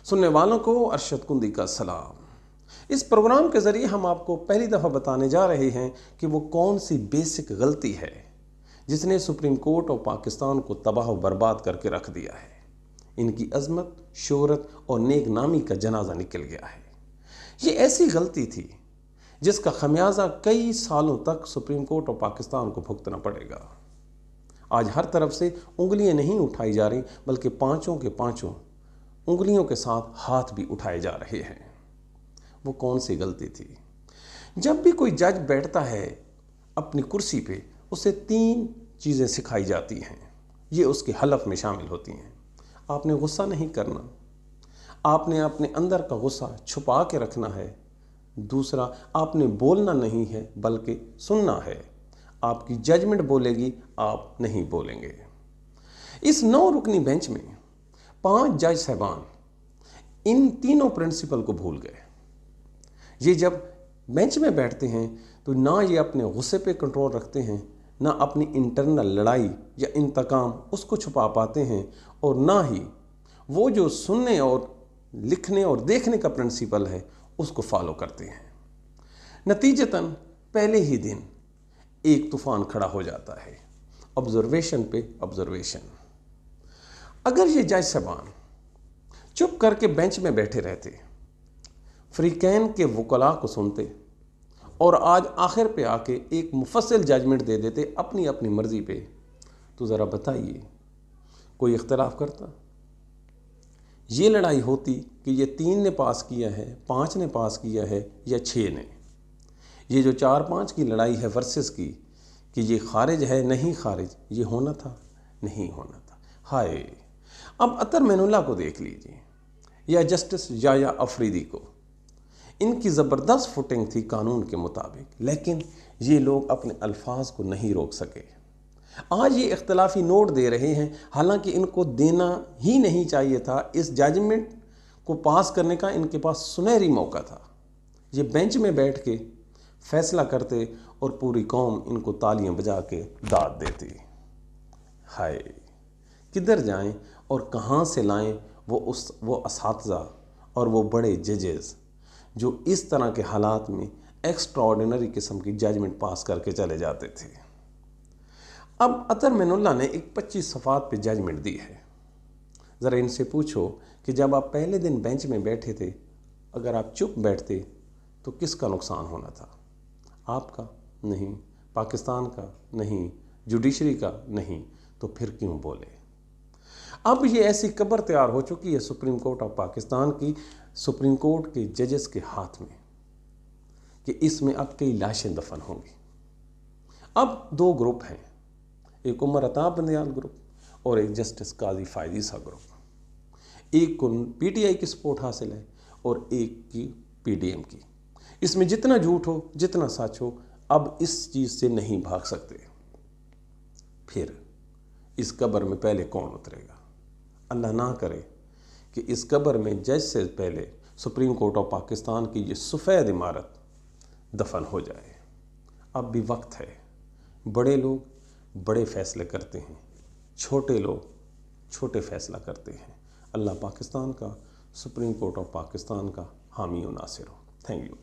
सुनने वालों को अरशद कुंदी का सलाम। इस प्रोग्राम के ज़रिए हम आपको पहली दफ़ा बताने जा रहे हैं कि वो कौन सी बेसिक गलती है जिसने सुप्रीम कोर्ट और पाकिस्तान को तबाह और बर्बाद करके रख दिया है। इनकी अजमत, शोहरत और नेक नामी का जनाजा निकल गया है। ये ऐसी गलती थी जिसका खमियाजा कई सालों तक सुप्रीम कोर्ट और पाकिस्तान को भुगतना पड़ेगा। आज हर तरफ से उंगलियां नहीं उठाई जा रही, बल्कि पांचों के पांचों उंगलियों के साथ हाथ भी उठाए जा रहे हैं। वो कौन सी गलती थी? जब भी कोई जज बैठता है अपनी कुर्सी पे, उसे 3 चीज़ें सिखाई जाती हैं। ये उसके हलफ में शामिल होती हैं। आपने गुस्सा नहीं करना, आपने अपने अंदर का गुस्सा छुपा के रखना है। दूसरा, आपने बोलना नहीं है बल्कि सुनना है। आपकी जजमेंट बोलेगी, आप नहीं बोलेंगे। इस 9 रुकनी बेंच में 5 जज साहबान इन तीनों प्रिंसिपल को भूल गए। ये जब बेंच में बैठते हैं तो ना ये अपने गुस्से पे कंट्रोल रखते हैं, ना अपनी इंटरनल लड़ाई या इंतकाम उसको छुपा पाते हैं, और ना ही वो जो सुनने और लिखने और देखने का प्रिंसिपल है उसको फॉलो करते हैं। नतीजतन पहले ही दिन एक तूफान खड़ा हो जाता है, ऑब्जर्वेशन पे ऑब्जर्वेशन। अगर ये जज साहबान चुप करके बेंच में बैठे रहते, फ्रीकैन के वकला को सुनते और आज आखिर पे आके एक मुफस्सिल जजमेंट दे देते अपनी अपनी मर्जी पे, तो ज़रा बताइए कोई इख्तलाफ करता? ये लड़ाई होती कि ये 3 ने पास किया है, 5 ने पास किया है या 6 ने। ये जो 4-5 की लड़ाई है वर्सेस की कि ये खारिज है नहीं खारिज, ये होना था नहीं होना था। हाय, अब अतर मैनुल्लाह को देख लीजिए या जस्टिस याया अफरीदी को। इनकी ज़बरदस्त फुटिंग थी कानून के मुताबिक, लेकिन ये लोग अपने अल्फाज को नहीं रोक सके। आज ये इख्तलाफी नोट दे रहे हैं, हालांकि इनको देना ही नहीं चाहिए था। इस जजमेंट को पास करने का इनके पास सुनहरी मौका था। ये बेंच में बैठ के फैसला करते और पूरी कौम इनको तालियां बजा के दाद देती। हाय, किधर जाएं और कहां से लाएं वो असातिज़ा और वो बड़े जजेस जो इस तरह के हालात में एक्स्ट्राऑर्डिनरी किस्म की जजमेंट पास करके चले जाते थे। अब अतर मैनुल्लाह ने एक 25 सफ़ात पे जजमेंट दी है। ज़रा इनसे पूछो कि जब आप पहले दिन बेंच में बैठे थे, अगर आप चुप बैठते तो किसका नुकसान होना था? आपका नहीं, पाकिस्तान का नहीं, जुडिशरी का नहीं, तो फिर क्यों बोले? अब ये ऐसी कब्र तैयार हो चुकी है सुप्रीम कोर्ट ऑफ पाकिस्तान की, सुप्रीम कोर्ट के जजेस के हाथ में, कि इसमें अब कई लाशें दफन होंगी। अब 2 ग्रुप हैं, एक उमर अता बंदियाल ग्रुप और एक जस्टिस काजी फायदी सा ग्रुप। एक को पीटीआई की सपोर्ट हासिल है और एक की पीडीएम की। इसमें जितना झूठ हो, जितना सच हो, अब इस चीज़ से नहीं भाग सकते। फिर इस कब्र में पहले कौन उतरेगा? अल्लाह ना करे कि इस कब्र में जज से पहले सुप्रीम कोर्ट ऑफ पाकिस्तान की ये सफ़ेद इमारत दफन हो जाए। अब भी वक्त है। बड़े लोग बड़े फैसले करते हैं, छोटे लोग छोटे फैसला करते हैं। अल्लाह पाकिस्तान का, सुप्रीम कोर्ट ऑफ पाकिस्तान का हामी और नासिर हो। Thank you.